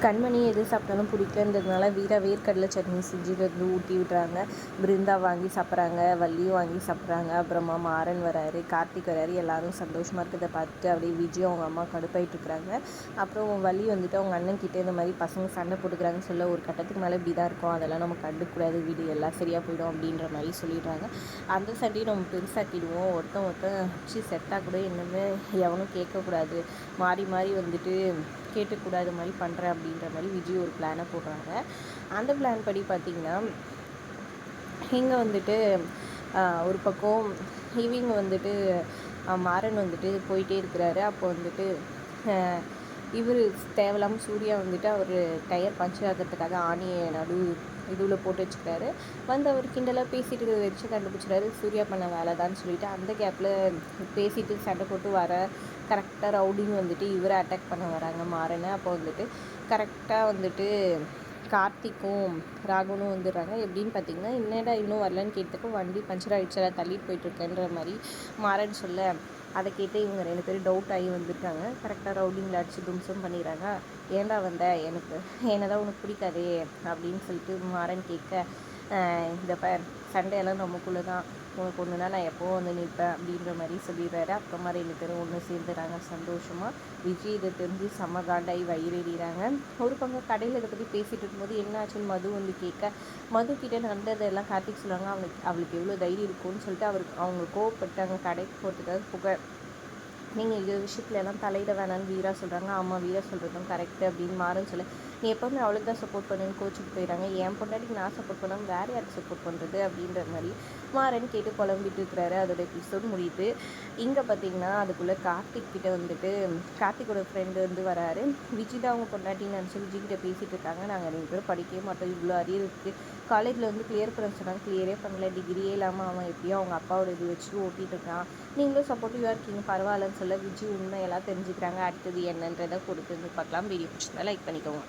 கண்மணி எது சாப்பிட்டாலும் பிடிக்கன்றதுனால வீரா வேர்க்கடலை சட்னி செஞ்சுட்டு வந்து ஊட்டி விட்றாங்க. பிருந்தா வாங்கி சாப்பிட்றாங்க, வள்ளியும் வாங்கி சாப்பிட்றாங்க. அப்புறமா மாறன் வராரு, கார்த்திக் வராரு. எல்லாரும் சந்தோஷமாக இருக்கிறத பார்த்துட்டு அப்படியே விஜய் அவங்க அம்மா கடுப்பாயிட்டு இருக்கிறாங்க. அப்புறம் வள்ளி வந்துட்டு அவங்க அண்ணன் கிட்டே இந்த மாதிரி பசங்க சண்டை போட்டுக்கிறாங்கன்னு சொல்ல, ஒரு கட்டத்துக்கு மேலே இப்படி தான் இருக்கும், அதெல்லாம் நம்ம கண்டுக்கூடாது, வீடு எல்லாம் சரியாக போயிடும் அப்படின்ற மாதிரி சொல்லிடுறாங்க. அந்த சண்டையை நம்ம பெருசாக்கிடுவோம், ஒருத்தன் செட்டாக கூட இன்னுமே எவனும் கேட்கக்கூடாது, மாறி மாறி வந்துட்டு கேட்கக்கூடாது மாதிரி பண்ணுறேன் அப்படின்ற மாதிரி விஜய் ஒரு பிளானை போடுறாங்க. அந்த பிளான் படி பார்த்திங்கன்னா இங்கே வந்துட்டு ஒரு பக்கம் இவங்க வந்துட்டு மாறன் வந்துட்டு போயிட்டே இருக்கிறாரு. அப்போ வந்துட்டு இவர் தேவையில்லாமல் சூர்யா வந்துட்டு அவர் டயர் பஞ்சர் ஆகிறதுக்காக ஆணியை இதுவில் போட்டு வச்சுக்கிறாரு. வந்து அவர் கிண்டலாக பேசிட்டு வச்சு கண்டுபிடிச்சிடாரு, சூர்யா பண்ண வேலை தான் சொல்லிவிட்டு அந்த கேப்பில் பேசிட்டு சண்டை போட்டு வர கரெக்டாக ரவுடிங் வந்துட்டு இவரை அட்டாக் பண்ண வராங்க மாறனை. அப்போ வந்துட்டு கரெக்டாக வந்துட்டு கார்த்திக்கும் ராகுனும் வந்துடுறாங்க. எப்படின்னு பார்த்தீங்கன்னா, என்னடா இன்னும் வரலன்னு கேட்டதுக்கு வண்டி பஞ்சர் ஆகிடுச்சு, தள்ளிட்டு போயிட்டுருக்கேன்ற மாதிரி மாறன் சொல்ல, அதை கேட்டு இவங்க 2 பேரும் டவுட் ஆகி வந்துருக்காங்க. கரெக்டாக ரவுடிங்கில் அடித்து தும்சம் பண்ணிடுறாங்க. ஏன்டா வந்த, என்னை தான் உனக்கு பிடிக்காதே அப்படின்னு சொல்லிட்டு மாறன் கேட்க, இந்த சண்டையெல்லாம் நமக்குள்ளே தான், உனக்கு ஒன்றுனா நான் எப்போவும் வந்து நிற்பேன் அப்படின்ற மாதிரி சொல்லிடுறாரு. அப்புறமா 2 பேரும் ஒன்று சேர்ந்துடுறாங்க சந்தோஷமாக. விஜய் இதை தெரிஞ்சு செம்ம காண்டாகி வயிறேறிறாங்க. ஒரு பக்கம் கடையில் இதை பற்றி பேசிகிட்டு இருக்கும்போது என்ன ஆச்சுன்னு மது வந்து கேட்க, மது கிட்டே நடந்ததெல்லாம் கார்த்திக் சொல்லுவாங்க. அவளுக்கு எவ்வளோ தைரியம் இருக்கும்னு சொல்லிட்டு அவங்க கோவப்பட்டாங்க. கடைக்கு போகிறதுக்காக நீங்கள் இது விஷயத்துல எல்லாம் தலையிட வேணான்னு வீரா சொல்கிறாங்க. ஆமாம், வீரா சொல்கிறதும் கரெக்டு அப்படின்னு மாறன் சொல்ல, நீ எப்போவுமே அவளுக்கு தான் சப்போர்ட் பண்ணுன்னு கோச்சுட்டு போயிடறாங்க. என் பொண்டாட்டிக்கு நான் சப்போர்ட் பண்ணாமல் வேறு யாருக்கு சப்போர்ட் பண்ணுறது அப்படின்ற மாதிரி மாறன் கேட்டு புலம்பிட்டு இருக்கிறாரு. அதோட எபிசோட் முடியுது. இங்கே பார்த்திங்கன்னா அதுக்குள்ளே கார்த்திக் கிட்டே வந்துட்டு கார்த்திக்கோட ஃப்ரெண்டு வந்து வராரு. விஜய் தான் அவங்க பொண்டாட்டின்னு நினச்சி விஜய்கிட்ட பேசிகிட்டு இருக்காங்க. நாங்கள் 2 பேரும் படிக்கவே மாட்டோம், இவ்வளோ அரியர் இருக்குது, காலேஜில் வந்து கிளியர் பண்ண சொன்னாங்க, கிளியரே பண்ணல, டிகிரியே இல்லாமல் அவன் எப்படியோ அவங்க அப்பாவோட இது வச்சு ஓட்டிகிட்டு இருக்கான், நீங்களும் சப்போர்ட்டிவாக இருக்கீங்க பரவாயில்லன்னு சொல்ல விஜய் உண்மையெல்லாம் தெரிஞ்சுக்கிறாங்க. அடுத்தது என்னன்றதை கொடுத்து வந்து பார்க்கலாம். வீடியோ பிடிச்சிருந்தா லைக் பண்ணிக்கோங்க.